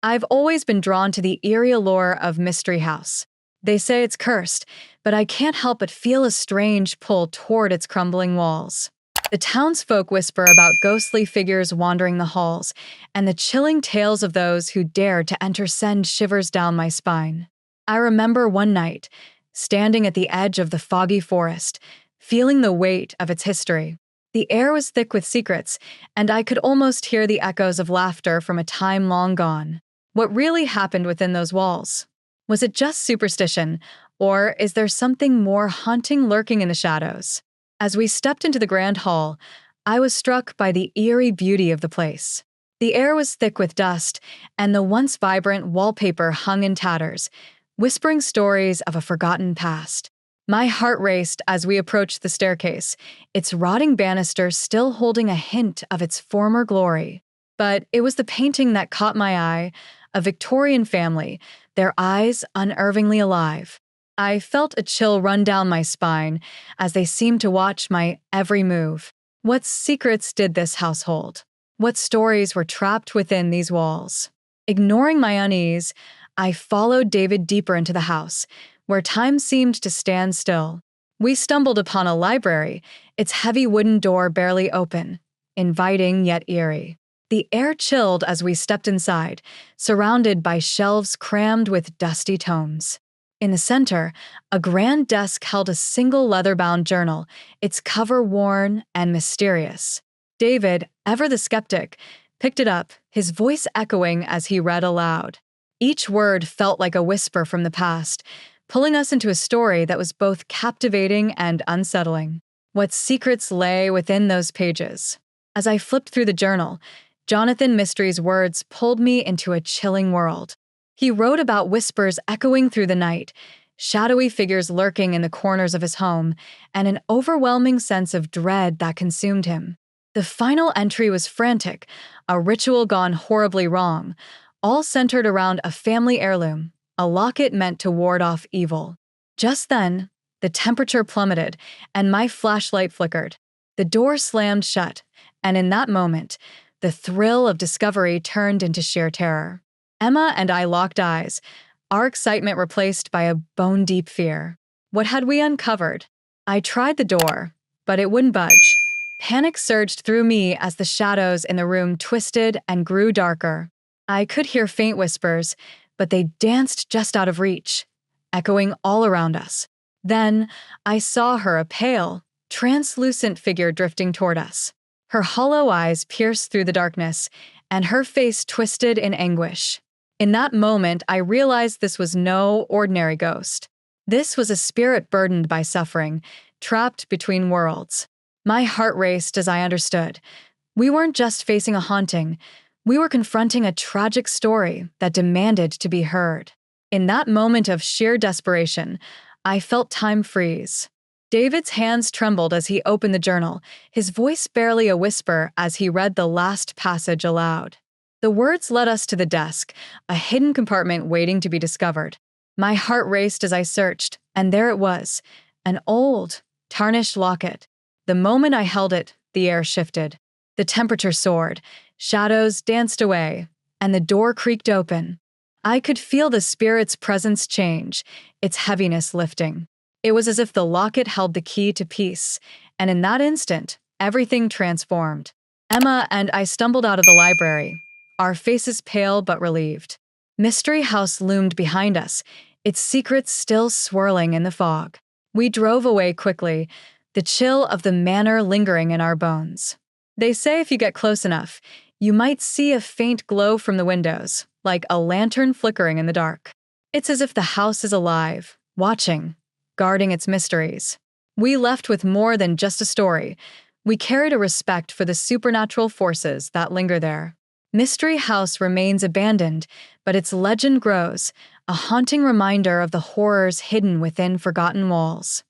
I've always been drawn to the eerie allure of Mystery House. They say it's cursed, but I can't help but feel a strange pull toward its crumbling walls. The townsfolk whisper about ghostly figures wandering the halls, and the chilling tales of those who dared to enter send shivers down my spine. I remember one night, standing at the edge of the foggy forest, feeling the weight of its history. The air was thick with secrets, and I could almost hear the echoes of laughter from a time long gone. What really happened within those walls? Was it just superstition, or is there something more haunting lurking in the shadows? As we stepped into the grand hall, I was struck by the eerie beauty of the place. The air was thick with dust, and the once vibrant wallpaper hung in tatters, whispering stories of a forgotten past. My heart raced as we approached the staircase, its rotting banister still holding a hint of its former glory. But it was the painting that caught my eye, a Victorian family, their eyes unervingly alive. I felt a chill run down my spine as they seemed to watch my every move. What secrets did this house hold? What stories were trapped within these walls? Ignoring my unease, I followed David deeper into the house, where time seemed to stand still. We stumbled upon a library, its heavy wooden door barely open, inviting yet eerie. The air chilled as we stepped inside, surrounded by shelves crammed with dusty tomes. In the center, a grand desk held a single leather-bound journal, its cover worn and mysterious. David, ever the skeptic, picked it up, his voice echoing as he read aloud. Each word felt like a whisper from the past, pulling us into a story that was both captivating and unsettling. What secrets lay within those pages? As I flipped through the journal, Jonathan Mistry's words pulled me into a chilling world. He wrote about whispers echoing through the night, shadowy figures lurking in the corners of his home, and an overwhelming sense of dread that consumed him. The final entry was frantic, a ritual gone horribly wrong, all centered around a family heirloom, a locket meant to ward off evil. Just then, the temperature plummeted, and my flashlight flickered. The door slammed shut, and in that moment, the thrill of discovery turned into sheer terror. Emma and I locked eyes, our excitement replaced by a bone-deep fear. What had we uncovered? I tried the door, but it wouldn't budge. Panic surged through me as the shadows in the room twisted and grew darker. I could hear faint whispers, but they danced just out of reach, echoing all around us. Then, I saw her, a pale, translucent figure drifting toward us. Her hollow eyes pierced through the darkness, and her face twisted in anguish. In that moment, I realized this was no ordinary ghost. This was a spirit burdened by suffering, trapped between worlds. My heart raced as I understood. We weren't just facing a haunting, we were confronting a tragic story that demanded to be heard. In that moment of sheer desperation, I felt time freeze. David's hands trembled as he opened the journal, his voice barely a whisper as he read the last passage aloud. The words led us to the desk, a hidden compartment waiting to be discovered. My heart raced as I searched, and there it was, an old, tarnished locket. The moment I held it, the air shifted. The temperature soared, shadows danced away, and the door creaked open. I could feel the spirit's presence change, its heaviness lifting. It was as if the locket held the key to peace, and in that instant, everything transformed. Emma and I stumbled out of the library, our faces pale but relieved. Mystery House loomed behind us, its secrets still swirling in the fog. We drove away quickly, the chill of the manor lingering in our bones. They say if you get close enough, you might see a faint glow from the windows, like a lantern flickering in the dark. It's as if the house is alive, watching, guarding its mysteries. We left with more than just a story. We carried a respect for the supernatural forces that linger there. Mystery House remains abandoned, but its legend grows, a haunting reminder of the horrors hidden within forgotten walls.